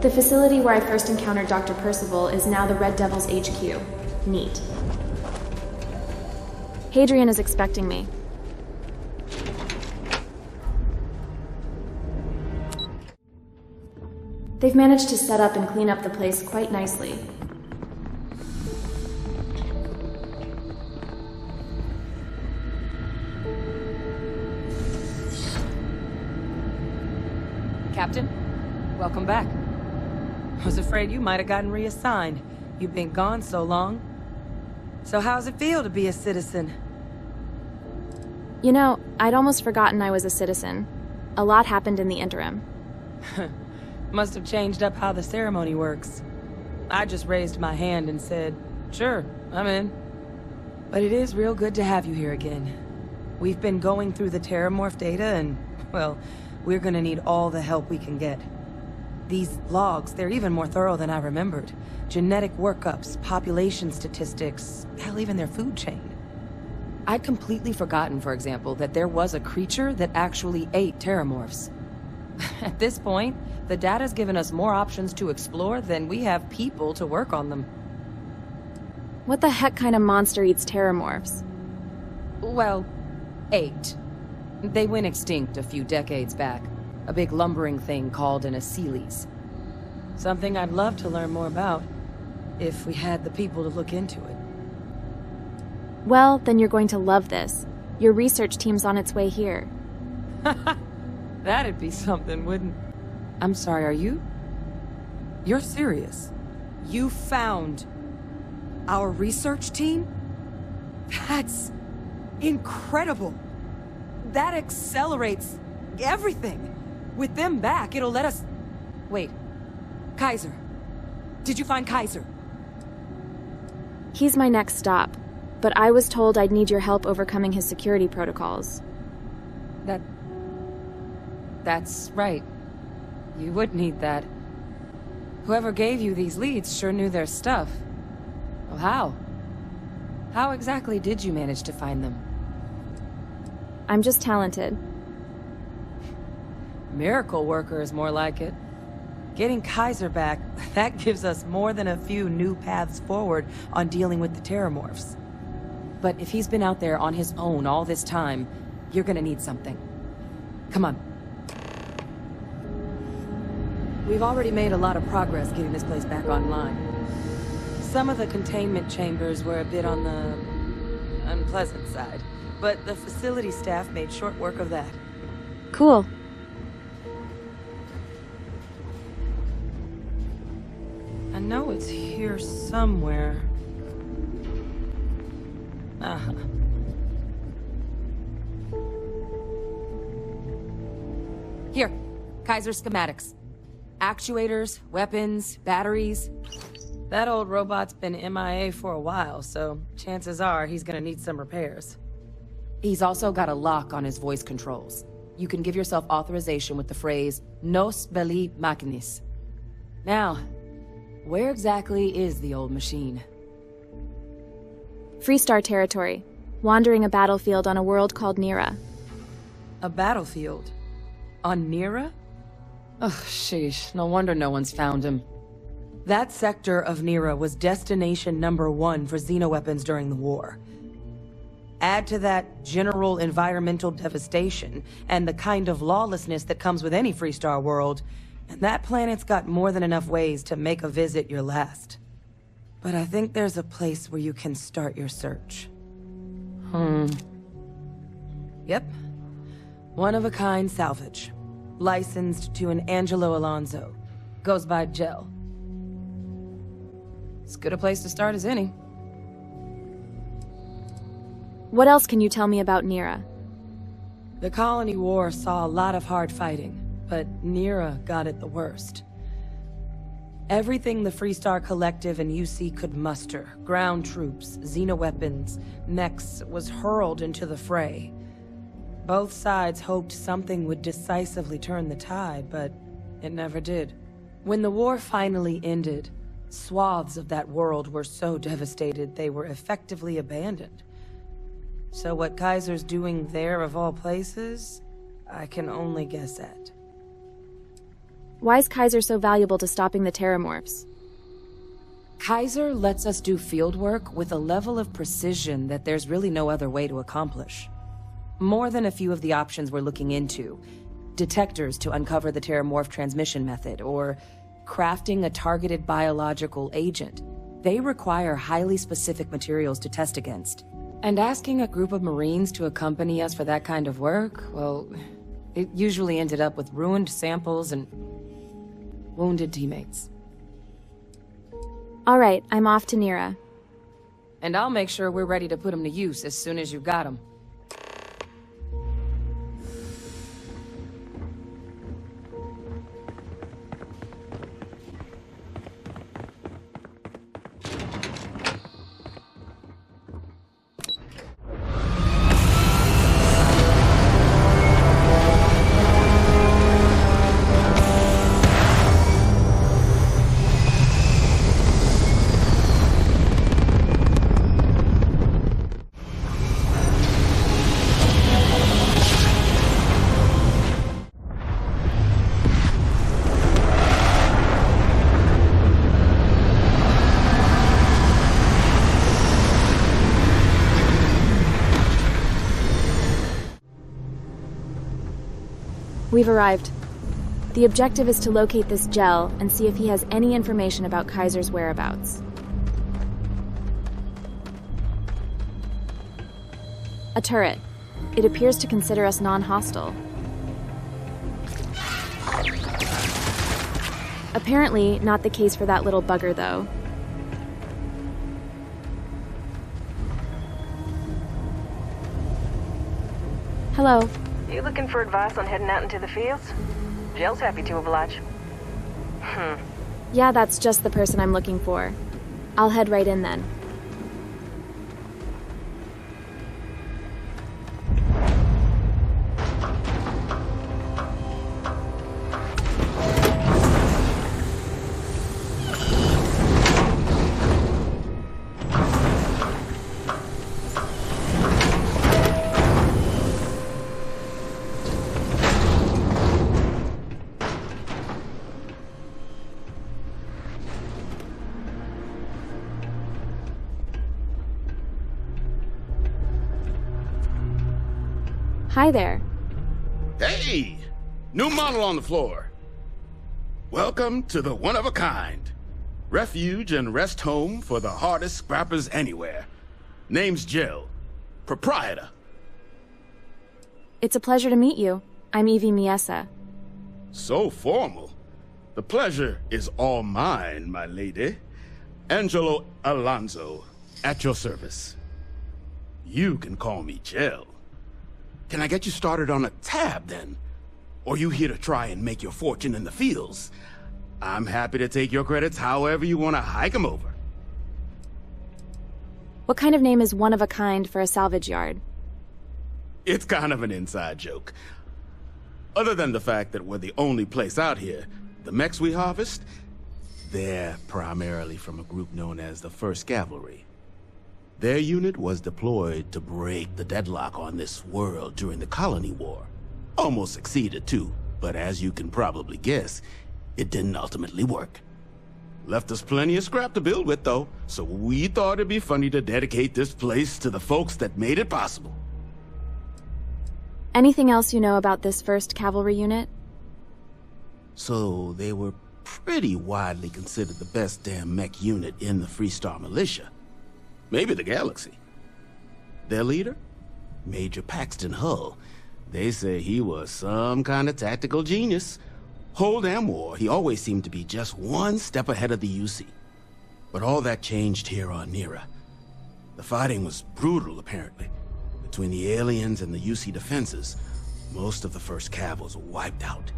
The facility where I first encountered Dr. Percival is now the Red Devil's HQ. Neat. Hadrian is expecting me. They've managed to set up and clean up the place quite nicely. Captain, welcome back. I was afraid you might have gotten reassigned. You've been gone so long. So how's it feel to be a citizen? You know, I'd almost forgotten I was a citizen. A lot happened in the interim. Must have changed up how the ceremony works. I just raised my hand and said, sure, I'm in. But it is real good to have you here again. We've been going through the Terramorph data and, well, we're gonna need all the help we can get. These logs, they're even more thorough than I remembered. Genetic workups, population statistics, hell, even their food chain. I'd completely forgotten, for example, that there was a creature that actually ate Terramorphs. At this point, the data's given us more options to explore than we have people to work on them. What the heck kind of monster eats Terramorphs? Well, ate. They went extinct a few decades back. A big lumbering thing called an Aceles. Something I'd love to learn more about, if we had the people to look into it. Well, then you're going to love this. Your research team's on its way here. That'd be something, wouldn't... I'm sorry, are you? You're serious? You found our research team? That's incredible. That accelerates everything. With them back, it'll let us... Wait. Kaiser. Did you find Kaiser? He's my next stop, but I was told I'd need your help overcoming his security protocols. That's right. You would need that. Whoever gave you these leads sure knew their stuff. Well, how? How exactly did you manage to find them? I'm just talented. Miracle worker is more like it. Getting Kaiser back, that gives us more than a few new paths forward on dealing with the Terramorphs. But if he's been out there on his own all this time, you're gonna need something. Come on. We've already made a lot of progress getting this place back online. Some of the containment chambers were a bit on the unpleasant side, but the facility staff made short work of that. Cool. I know it's here somewhere. Uh-huh. Here, Kaiser schematics. Actuators, weapons, batteries. That old robot's been MIA for a while, so chances are he's gonna need some repairs. He's also got a lock on his voice controls. You can give yourself authorization with the phrase, Nos belli machinis. Now, where exactly is the old machine? Freestar territory. Wandering a battlefield on a world called Nira. A battlefield? On Nira? Ugh, sheesh. No wonder no one's found him. That sector of Nira was destination #1 for xenoweapons during the war. Add to that general environmental devastation and the kind of lawlessness that comes with any Freestar world, and that planet's got more than enough ways to make a visit your last. But I think there's a place where you can start your search. Yep. One-of-a-kind salvage. Licensed to an Angelo Alonso. Goes by Gel. As good a place to start as any. What else can you tell me about Nira? The Colony War saw a lot of hard fighting, but Nira got it the worst. Everything the Freestar Collective and UC could muster, ground troops, xenoweapons, mechs, was hurled into the fray. Both sides hoped something would decisively turn the tide, but it never did. When the war finally ended, swaths of that world were so devastated they were effectively abandoned. So what Kaiser's doing there of all places, I can only guess at. Why is Kaiser so valuable to stopping the Terramorphs? Kaiser lets us do field work with a level of precision that there's really no other way to accomplish. More than a few of the options we're looking into. Detectors to uncover the Terramorph transmission method, or crafting a targeted biological agent. They require highly specific materials to test against. And asking a group of Marines to accompany us for that kind of work, well, it usually ended up with ruined samples and wounded teammates. All right, I'm off to Nira. And I'll make sure we're ready to put them to use as soon as you got them. We've arrived. The objective is to locate this gel and see if he has any information about Kaiser's whereabouts. A turret. It appears to consider us non-hostile. Apparently, not the case for that little bugger, though. Hello. You looking for advice on heading out into the fields? Jill's happy to oblige. Yeah, that's just the person I'm looking for. I'll head right in then. Hi there. Hey! New model on the floor. Welcome to the one-of-a-kind. Refuge and rest home for the hardest scrappers anywhere. Name's Jill. Proprietor. It's a pleasure to meet you. I'm Evie Miessa. So formal. The pleasure is all mine, my lady. Angelo Alonso, at your service. You can call me Jill. Can I get you started on a tab, then? Or you here to try and make your fortune in the fields? I'm happy to take your credits however you want to hike them over. What kind of name is one of a kind for a salvage yard? It's kind of an inside joke. Other than the fact that we're the only place out here, the mechs we harvest, they're primarily from a group known as the 1st Cavalry. Their unit was deployed to break the deadlock on this world during the Colony War. Almost succeeded too, but as you can probably guess, it didn't ultimately work. Left us plenty of scrap to build with though, so we thought it'd be funny to dedicate this place to the folks that made it possible. Anything else you know about this 1st Cavalry unit? So they were pretty widely considered the best damn mech unit in the Freestar Militia. Maybe the galaxy. Their leader? Major Paxton Hull. They say he was some kind of tactical genius. Whole damn war, he always seemed to be just one step ahead of the UC. But all that changed here on Nira. The fighting was brutal, apparently. Between the aliens and the UC defenses, most of the 1st Cav was wiped out.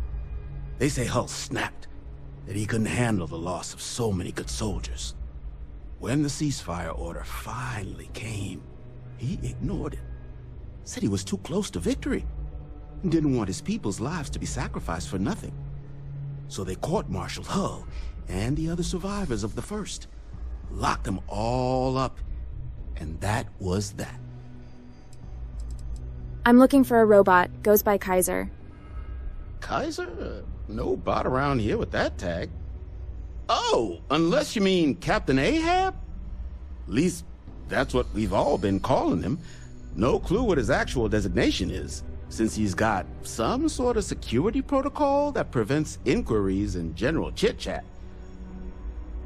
They say Hull snapped, that he couldn't handle the loss of so many good soldiers. When the ceasefire order finally came, he ignored it. Said he was too close to victory. And didn't want his people's lives to be sacrificed for nothing. So they court-martialed Hull and the other survivors of the 1st. Locked them all up. And that was that. I'm looking for a robot. Goes by Kaiser. Kaiser? No bot around here with that tag. Oh, unless you mean Captain Ahab? At least, that's what we've all been calling him. No clue what his actual designation is, since he's got some sort of security protocol that prevents inquiries and general chit-chat.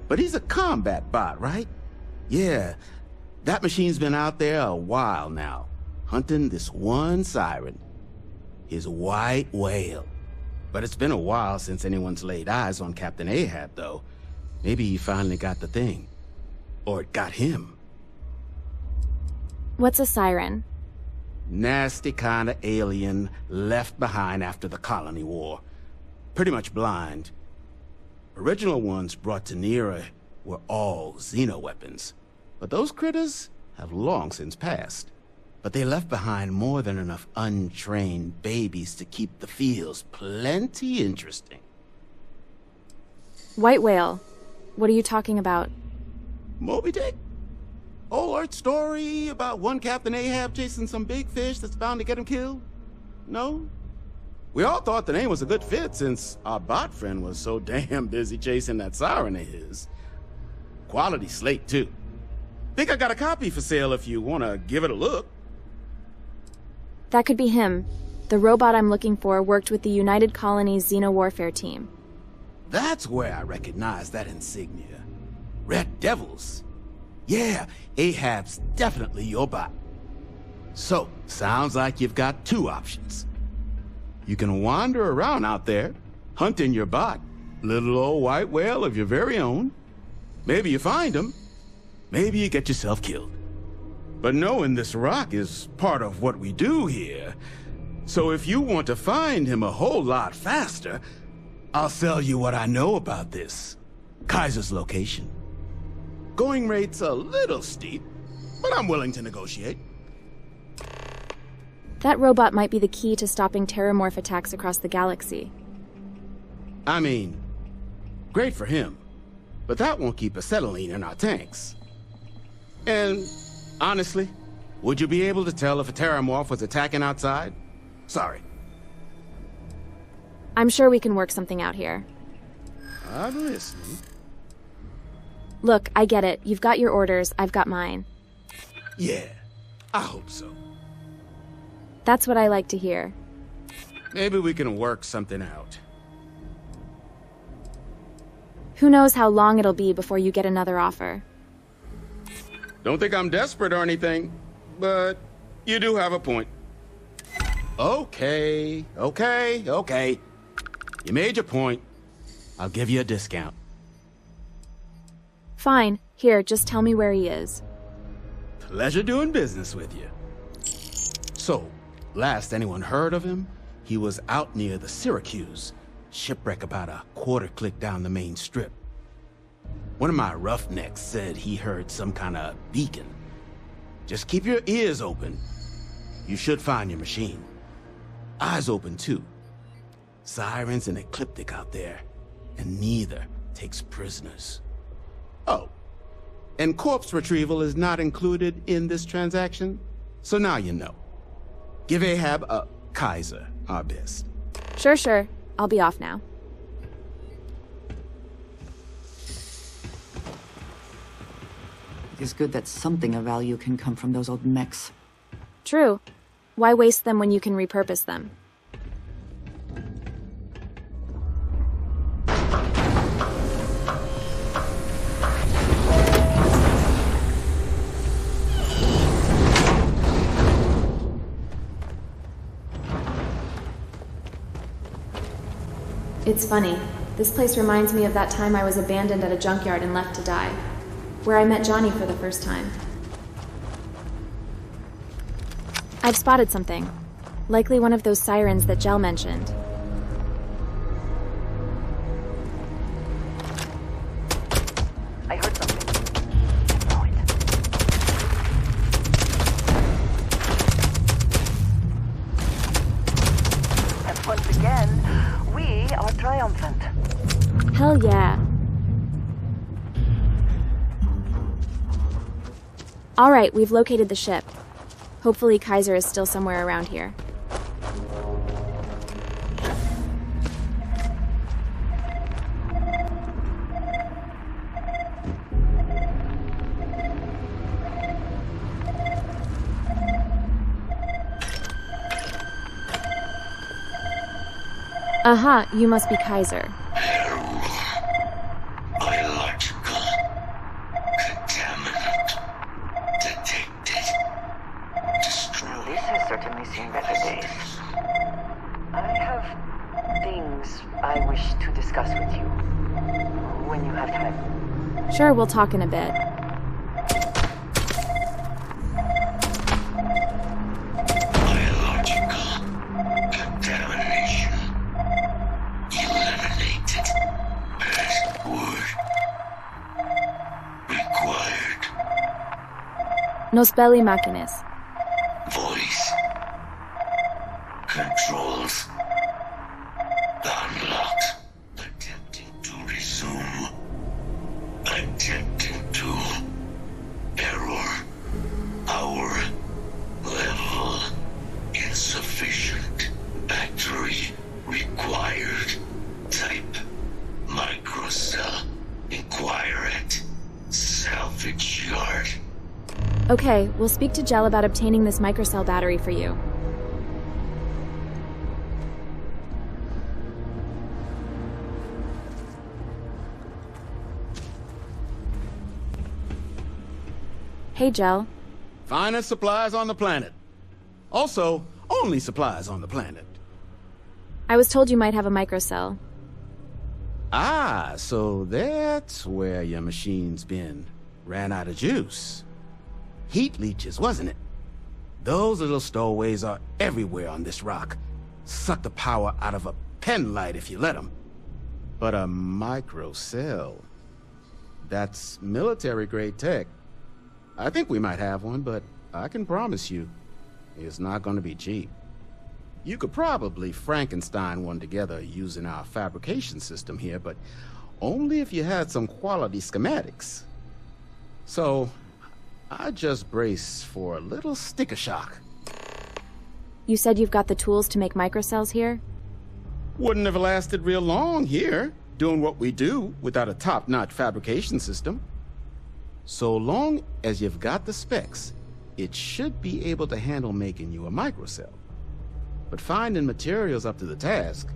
But he's a combat bot, right? Yeah, that machine's been out there a while now, hunting this one siren. His white whale. But it's been a while since anyone's laid eyes on Captain Ahab, though. Maybe he finally got the thing. Or it got him. What's a siren? Nasty kind of alien left behind after the colony war. Pretty much blind. Original ones brought to Nera were all xeno-weapons. But those critters have long since passed. But they left behind more than enough untrained babies to keep the fields plenty interesting. White whale. What are you talking about? Moby Dick? Old Earth story about one Captain Ahab chasing some big fish that's bound to get him killed? No? We all thought the name was a good fit since our bot friend was so damn busy chasing that siren of his. Quality slate, too. Think I got a copy for sale if you want to give it a look. That could be him. The robot I'm looking for worked with the United Colonies Xeno-Warfare team. That's where I recognize that insignia. Red Devils. Yeah, Ahab's definitely your bot. So, sounds like you've got two options. You can wander around out there, hunting your bot, little old white whale of your very own. Maybe you find him. Maybe you get yourself killed. But knowing this rock is part of what we do here. So if you want to find him a whole lot faster, I'll sell you what I know about this. Kaiser's location. Going rate's a little steep, but I'm willing to negotiate. That robot might be the key to stopping terramorph attacks across the galaxy. I mean, great for him, but that won't keep acetylene in our tanks. And honestly, would you be able to tell if a terramorph was attacking outside? Sorry. I'm sure we can work something out here. I'm listening. Look, I get it. You've got your orders, I've got mine. Yeah, I hope so. That's what I like to hear. Maybe we can work something out. Who knows how long it'll be before you get another offer. Don't think I'm desperate or anything, but you do have a point. Okay. You made your point. I'll give you a discount. Fine. Here, just tell me where he is. Pleasure doing business with you. So, last anyone heard of him, he was out near the Syracuse. Shipwreck about a quarter click down the main strip. One of my roughnecks said he heard some kind of beacon. Just keep your ears open. You should find your machine. Eyes open, too. Sirens and ecliptic out there, and neither takes prisoners. Oh, and corpse retrieval is not included in this transaction, so now you know. Give Ahab a Kaiser our best. Sure. I'll be off now. It is good that something of value can come from those old mechs. True. Why waste them when you can repurpose them? It's funny. This place reminds me of that time I was abandoned at a junkyard and left to die, where I met Johnny for the first time. I've spotted something. Likely one of those sirens that Jel mentioned. I heard something. Know it. And once again, we are triumphant. Hell yeah. All right, we've located the ship. Hopefully Kaiser is still somewhere around here. Aha, you must be Kaiser. Biological contaminant detected. Destroyed. This has certainly seen better days. I have things I wish to discuss with you. When you have time. Sure, we'll talk in a bit. Biological contamination eliminated. Password required. Nos belli machines. Voice controls unlocked. Attempting to resume. Attempting to. Error. Power level insufficient. Battery required. Type microcell. Inquire at salvage yard. Okay, we'll speak to Jell about obtaining this microcell battery for you. Hey, Jell. Finest supplies on the planet. Also, only supplies on the planet. I was told you might have a microcell. Ah, so that's where your machine's been. Ran out of juice. Heat leeches, wasn't it? Those little stowaways are everywhere on this rock. Suck the power out of a pen light if you let them. But a microcell... that's military-grade tech. I think we might have one, but I can promise you, it's not going to be cheap. You could probably Frankenstein one together using our fabrication system here, but only if you had some quality schematics. So, I just brace for a little sticker shock. You said you've got the tools to make microcells here? Wouldn't have lasted real long here, doing what we do without a top-notch fabrication system. So long as you've got the specs, it should be able to handle making you a microcell. But finding materials up to the task,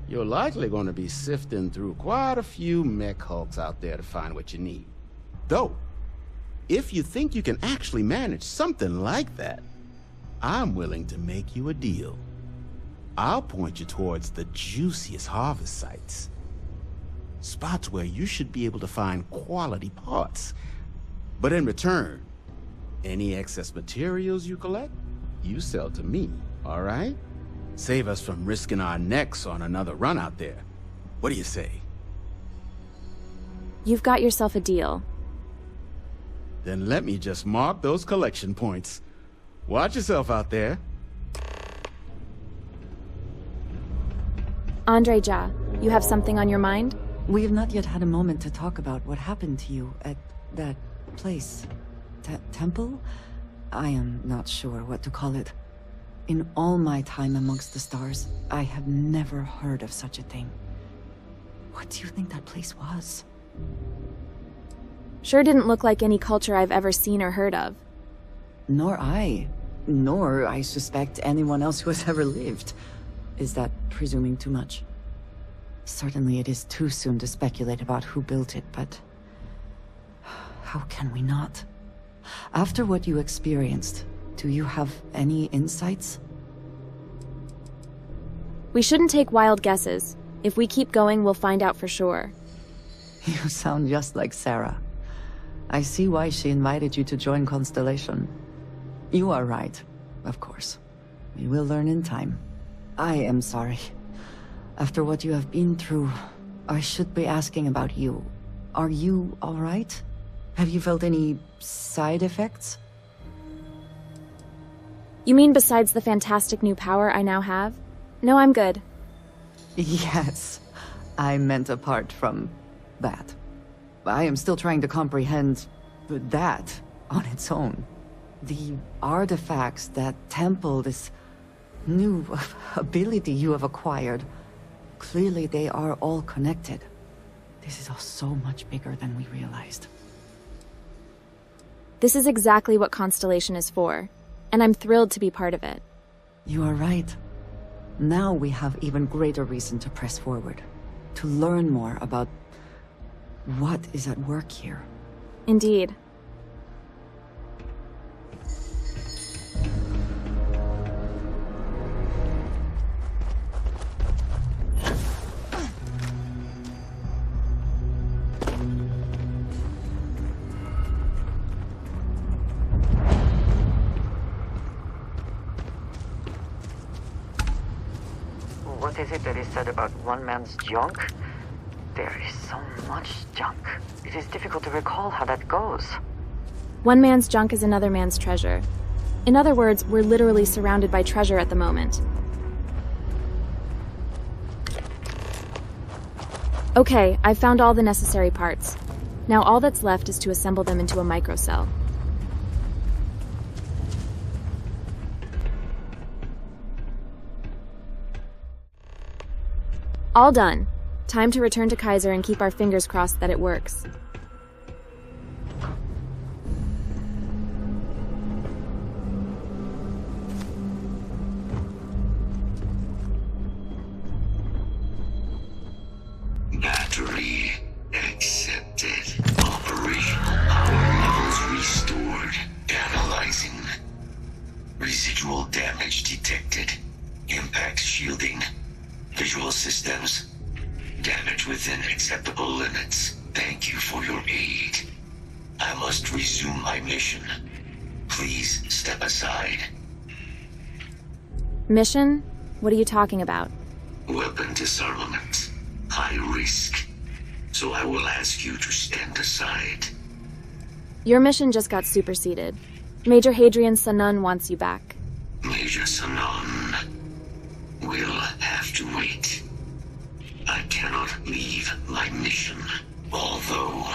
you're likely going to be sifting through quite a few mech hulks out there to find what you need. Though, if you think you can actually manage something like that, I'm willing to make you a deal. I'll point you towards the juiciest harvest sites. Spots where you should be able to find quality parts. But in return, any excess materials you collect, you sell to me, all right? Save us from risking our necks on another run out there. What do you say? You've got yourself a deal. Then let me just mark those collection points. Watch yourself out there. Andre Ja, you have something on your mind? We have not yet had a moment to talk about what happened to you at that place. Temple? I am not sure what to call it. In all my time amongst the stars, I have never heard of such a thing. What do you think that place was? Sure didn't look like any culture I've ever seen or heard of. Nor I, suspect, anyone else who has ever lived. Is that presuming too much? Certainly it is too soon to speculate about who built it, but... how can we not? After what you experienced, do you have any insights? We shouldn't take wild guesses. If we keep going, we'll find out for sure. You sound just like Sarah. I see why she invited you to join Constellation. You are right, of course. We will learn in time. I am sorry. After what you have been through, I should be asking about you. Are you all right? Have you felt any side effects? You mean besides the fantastic new power I now have? No, I'm good. Yes, I meant apart from that. I am still trying to comprehend that on its own. The artifacts, that temple, this new ability you have acquired. Clearly they are all connected. This is all so much bigger than we realized. This is exactly what Constellation is for, and I'm thrilled to be part of it. You are right. Now we have even greater reason to press forward, to learn more about what is at work here. Indeed. What is it that is said about one man's junk? There is so much junk. It is difficult to recall how that goes. One man's junk is another man's treasure. In other words, we're literally surrounded by treasure at the moment. Okay, I've found all the necessary parts. Now all that's left is to assemble them into a microcell. All done. Time to return to Kaiser and keep our fingers crossed that it works. Battery accepted. Operational power levels restored. Analyzing. Residual damage detected. Impact shielding. Visual systems. Damage within acceptable limits. Thank you for your aid. I must resume my mission. Please step aside. Mission? What are you talking about? Weapon disarmament. High risk. So I will ask you to stand aside. Your mission just got superseded. Major Hadrian Sanan wants you back. Major Sanan will have to wait. I cannot leave my mission, although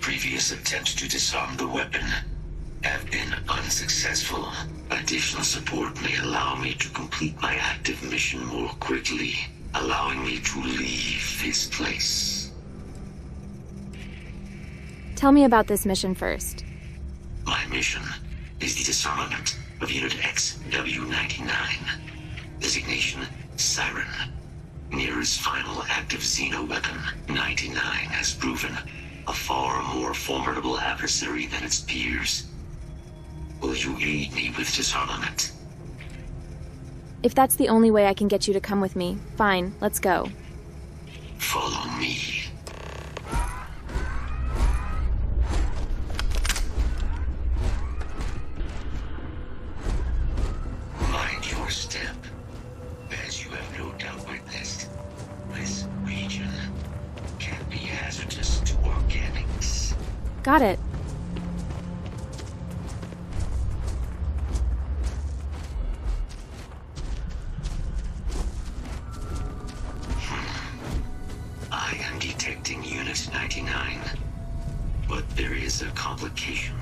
previous attempts to disarm the weapon have been unsuccessful. Additional support may allow me to complete my active mission more quickly, allowing me to leave this place. Tell me about this mission first. My mission is the disarmament of Unit XW-99. Designation, Siren. Nearest final active Xeno weapon, 99 has proven a far more formidable adversary than its peers. Will you aid me with disarmament? If that's the only way I can get you to come with me, fine, let's go. Follow me. Mind your step. As you have no doubt witnessed, this region can be hazardous to organics. Got it. I am detecting Unit 99, but there is a complication.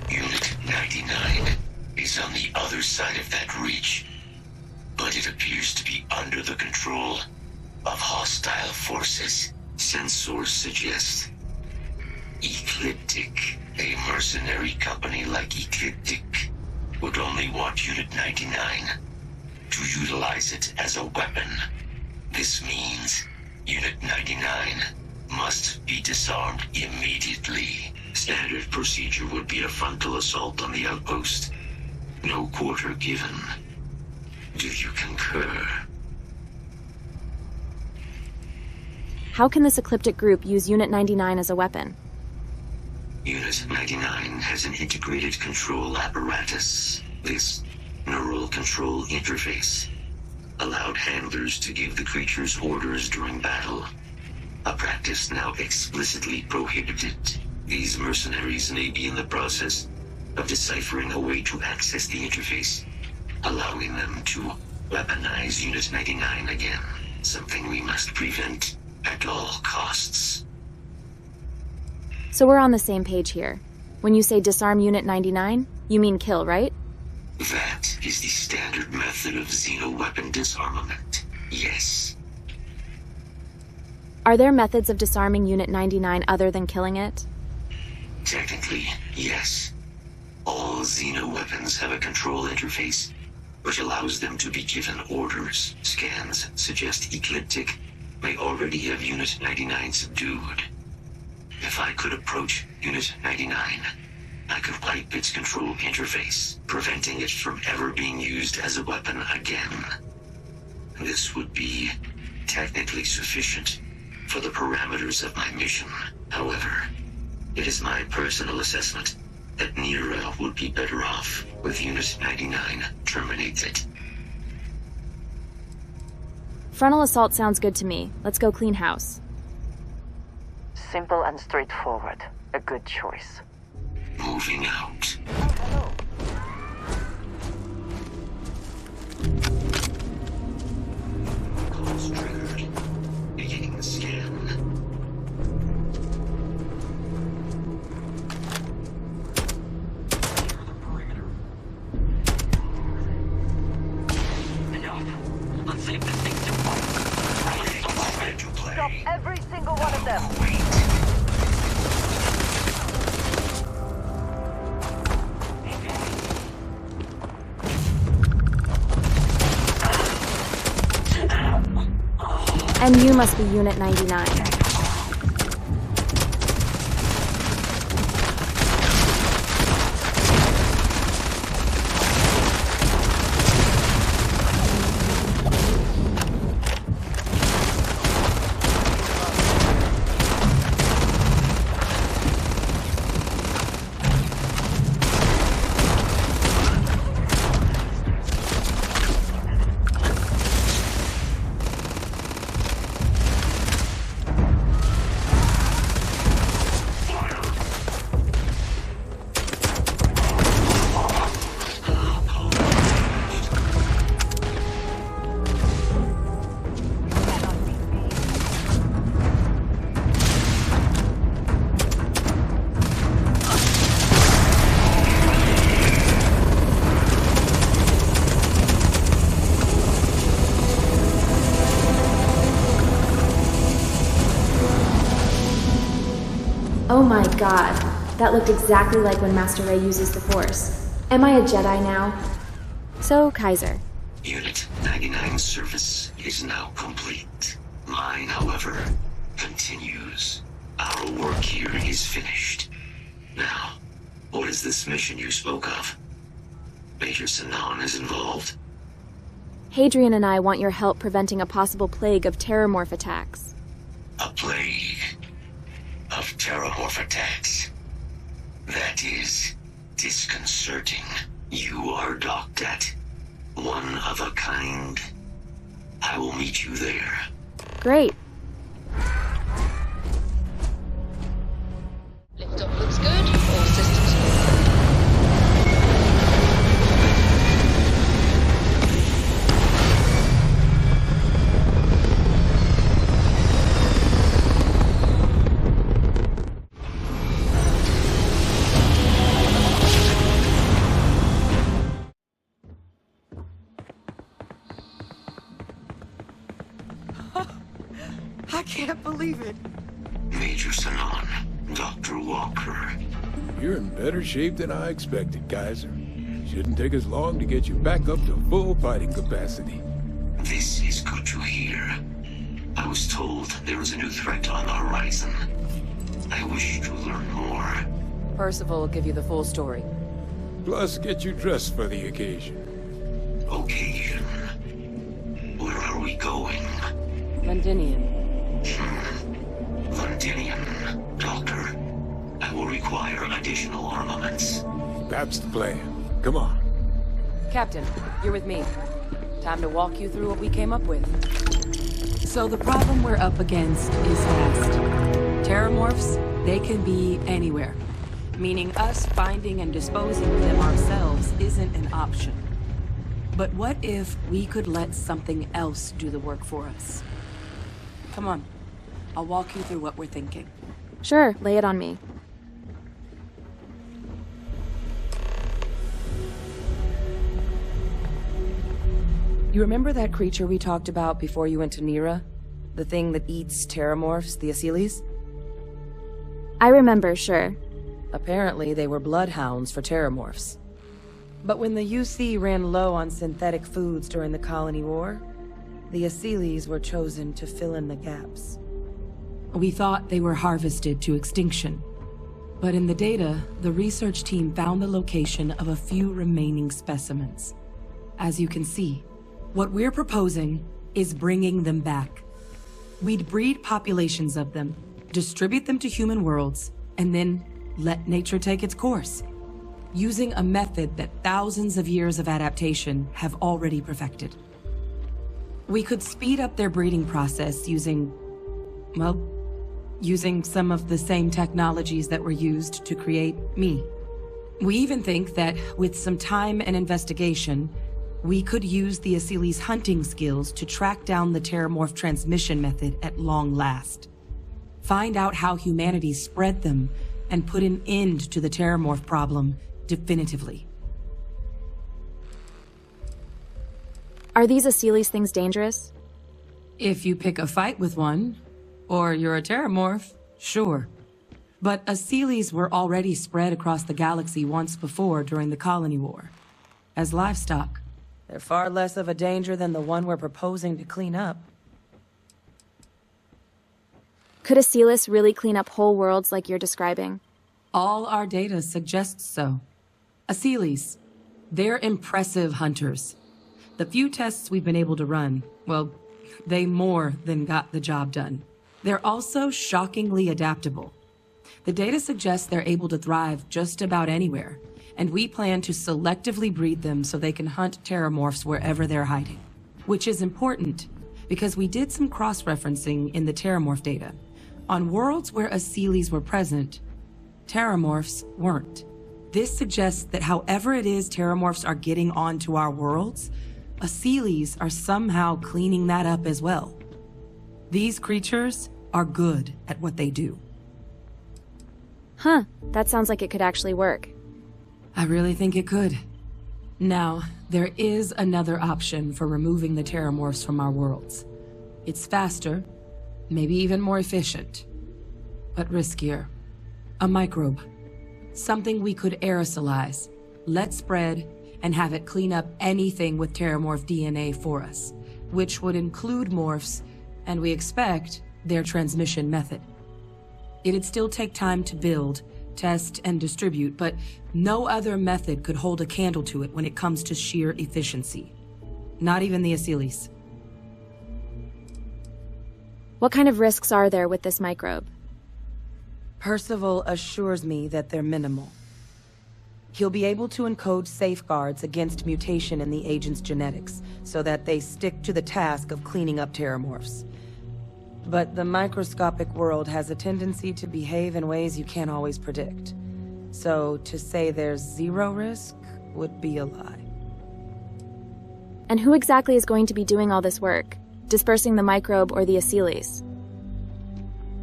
Unit 99 is on the other side of that reach, but it appears to be under the control of hostile forces. Sensors suggest Ecliptic, a mercenary company like Ecliptic, would only want Unit 99 to utilize it as a weapon. This means Unit 99 must be disarmed immediately. Standard procedure would be a frontal assault on the outpost. No quarter given. Do you concur? How can this Ecliptic group use Unit 99 as a weapon? Unit 99 has an integrated control apparatus. This neural control interface allowed handlers to give the creatures orders during battle, a practice now explicitly prohibited. These mercenaries may be in the process of deciphering a way to access the interface, allowing them to weaponize Unit 99 again, something we must prevent at all costs. So we're on the same page here. When you say disarm Unit 99, you mean kill, right? That is the standard method of xeno-weapon disarmament. Yes. Are there methods of disarming Unit 99 other than killing it? Technically, yes. All xeno-weapons have a control interface which allows them to be given orders. Scans suggest Ecliptic may already have Unit 99 subdued. If I could approach Unit 99, I could wipe its control interface, preventing it from ever being used as a weapon again. This would be technically sufficient for the parameters of my mission. However, it is my personal assessment that Nira would be better off with Unit 99 terminated. Frontal assault sounds good to me. Let's go clean house. Simple and straightforward. A good choice. Moving out. Calls triggered. Beginning the scan. Stop every single one of them! And you must be Unit 99. Oh my god, that looked exactly like when Master Ray uses the Force. Am I a Jedi now? So, Kaiser. Unit 99's service is now complete. Mine, however, continues. Our work here is finished. Now, what is this mission you spoke of? Major Sinan is involved? Hadrian and I want your help preventing a possible plague of terramorph attacks. A plague of terramorph attacks. That is disconcerting. You are docked at one of a kind. I will meet you there. Great. Liftoff looks good. All systems I can't believe it. Major Sinan, Dr. Walker. You're in better shape than I expected, Kaiser. Shouldn't take us long to get you back up to full fighting capacity. This is good to hear. I was told there was a new threat on the horizon. I wish to learn more. Percival will give you the full story. Plus, get you dressed for the occasion. Occasion. Where are we going? Londinian. Londinian. Doctor, I will require additional armaments. That's the plan. Come on. Captain, you're with me. Time to walk you through what we came up with. So the problem we're up against is vast. Terramorphs, they can be anywhere. Meaning us finding and disposing of them ourselves isn't an option. But what if we could let something else do the work for us? Come on. I'll walk you through what we're thinking. Sure, lay it on me. You remember that creature we talked about before you went to Nira? The thing that eats terramorphs, the Asylees? I remember, sure. Apparently, they were bloodhounds for terramorphs. But when the UC ran low on synthetic foods during the Colony War, the Asylees were chosen to fill in the gaps. We thought they were harvested to extinction. But in the data, the research team found the location of a few remaining specimens. As you can see, what we're proposing is bringing them back. We'd breed populations of them, distribute them to human worlds, and then let nature take its course, using a method that thousands of years of adaptation have already perfected. We could speed up their breeding process using some of the same technologies that were used to create me. We even think that with some time and investigation, we could use the Asylees' hunting skills to track down the Terramorph transmission method at long last. Find out how humanity spread them and put an end to the Terramorph problem definitively. Are these Asylees things dangerous? If you pick a fight with one, or you're a Terramorph, sure. But Asylees were already spread across the galaxy once before during the Colony War. As livestock, they're far less of a danger than the one we're proposing to clean up. Could Asylees really clean up whole worlds like you're describing? All our data suggests so. Asylees, they're impressive hunters. The few tests we've been able to run, well, they more than got the job done. They're also shockingly adaptable. The data suggests they're able to thrive just about anywhere, and we plan to selectively breed them so they can hunt Terramorphs wherever they're hiding. Which is important, because we did some cross-referencing in the Terramorph data. On worlds where Asylees were present, Terramorphs weren't. This suggests that however it is Terramorphs are getting onto our worlds, Asylees are somehow cleaning that up as well. These creatures are good at what they do. Huh, that sounds like it could actually work. I really think it could. Now, there is another option for removing the Terramorphs from our worlds. It's faster, maybe even more efficient, but riskier. A microbe. Something we could aerosolize, let spread, and have it clean up anything with Terramorph DNA for us, which would include morphs, and we expect their transmission method. It'd still take time to build, test, and distribute, but no other method could hold a candle to it when it comes to sheer efficiency. Not even the Asylees. What kind of risks are there with this microbe? Percival assures me that they're minimal. He'll be able to encode safeguards against mutation in the agent's genetics, so that they stick to the task of cleaning up Terramorphs. But the microscopic world has a tendency to behave in ways you can't always predict. So to say there's zero risk would be a lie. And who exactly is going to be doing all this work? Dispersing the microbe or the Asylees?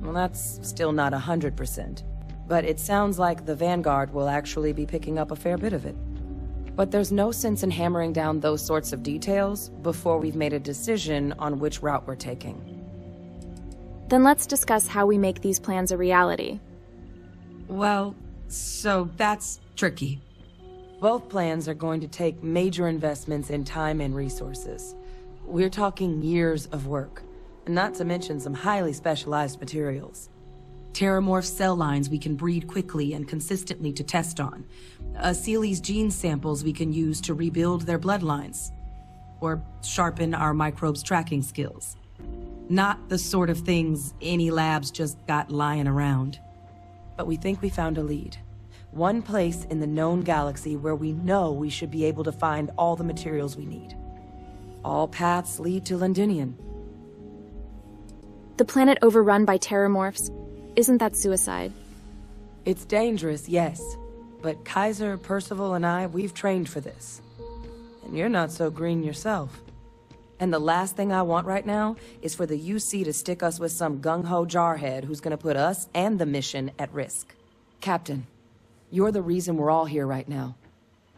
Well, that's still not 100%. But it sounds like the Vanguard will actually be picking up a fair bit of it. But there's no sense in hammering down those sorts of details before we've made a decision on which route we're taking. Then let's discuss how we make these plans a reality. Well, so that's tricky. Both plans are going to take major investments in time and resources. We're talking years of work, not to mention some highly specialized materials. Terramorph cell lines we can breed quickly and consistently to test on. Asylees gene samples we can use to rebuild their bloodlines. Or sharpen our microbes tracking skills. Not the sort of things any labs just got lying around. But we think we found a lead. One place in the known galaxy where we know we should be able to find all the materials we need. All paths lead to Londinian. The planet overrun by Terramorphs, isn't that suicide? It's dangerous, yes. But Kaiser, Percival, and I, we've trained for this. And you're not so green yourself. And the last thing I want right now is for the UC to stick us with some gung-ho jarhead who's gonna put us and the mission at risk. Captain, you're the reason we're all here right now.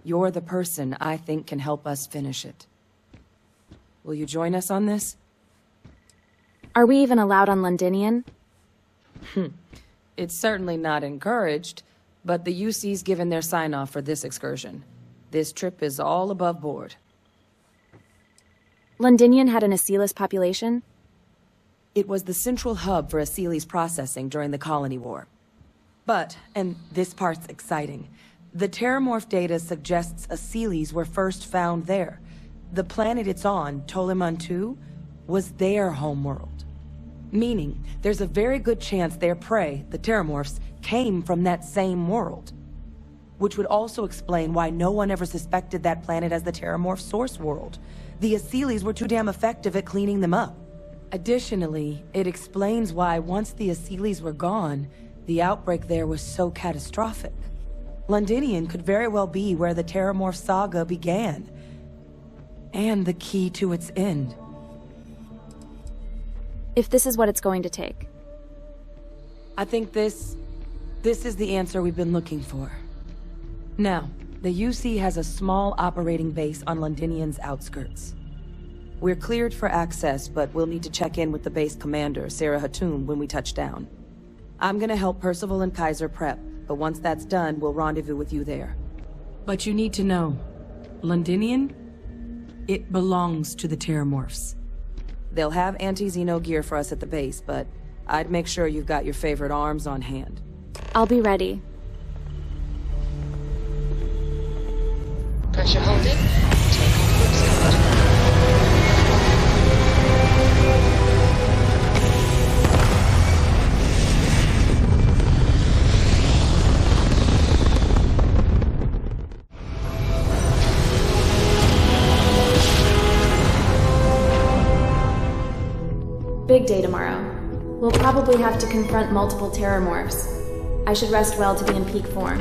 You're the person I think can help us finish it. Will you join us on this? Are we even allowed on Londinian? It's certainly not encouraged, but the UC's given their sign-off for this excursion. This trip is all above board. Londinian had an Aseelis population? It was the central hub for Aseelis processing during the Colony War. But, and this part's exciting, the terramorph data suggests Aseelis were first found there. The planet it's on, Toliman 2, was their homeworld. Meaning, there's a very good chance their prey, the terramorphs, came from that same world. Which would also explain why no one ever suspected that planet as the terramorph source world. The Aseelis were too damn effective at cleaning them up. Additionally, it explains why once the Aseelis were gone, the outbreak there was so catastrophic. Londinian could very well be where the terramorph saga began. And the key to its end. If this is what it's going to take. I think this is the answer we've been looking for. Now, the UC has a small operating base on Londinian's outskirts. We're cleared for access, but we'll need to check in with the base commander, Sarah Hatoum, when we touch down. I'm gonna help Percival and Kaiser prep, but once that's done, we'll rendezvous with you there. But you need to know, Londinian, it belongs to the Terramorphs. They'll have anti-Xeno gear for us at the base, but I'd make sure you've got your favorite arms on hand. I'll be ready. Pressure holding. Take off warp scout. Big day tomorrow. We'll probably have to confront multiple terramorphs. I should rest well to be in peak form.